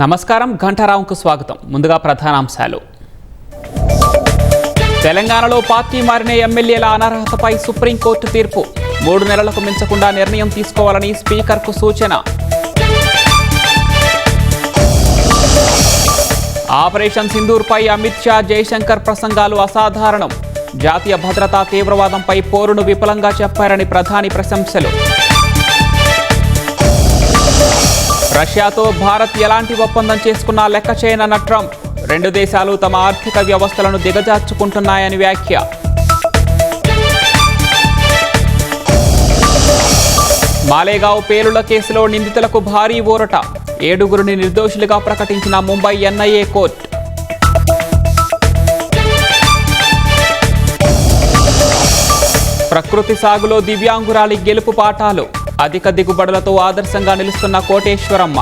నమస్కారం ఘంటారావుకు స్వాగతం. ముందుగా ప్రధానాంశాలు. తెలంగాణలో పార్టీ మారిన ఎమ్మెల్యేల అనర్హతపై సుప్రీంకోర్టు తీర్పు. 3 నెలలకు మించకుండా నిర్ణయం తీసుకోవాలని స్పీకర్కు సూచన. ఆపరేషన్ సింధూర్పై అమిత్ షా, జైశంకర్ ప్రసంగాలు అసాధారణం. జాతీయ భద్రతా తీవ్రవాదంపై పోరును విఫలంగా చెప్పారని ప్రధాని ప్రశంసలు. రష్యాతో భారత్ ఎలాంటి ఒప్పందం చేసుకున్నా లెక్క చేయనన్న ట్రంప్. 2 దేశాలు తమ ఆర్థిక వ్యవస్థలను దిగజార్చుకుంటున్నాయని వ్యాఖ్య. మాలేగావ్ పేలుళ్ల కేసులో నిందితులకు భారీ ఊరట. 7గురిని నిర్దోషులుగా ప్రకటించిన ముంబై ఎన్ఐఏ కోర్టు. ప్రకృతి సాగులో దివ్యాంగురాలి గెలుపు పాఠాలు. అధిక దిగుబడులతో ఆదర్శంగా నిలుస్తున్న కోటేశ్వరమ్మ.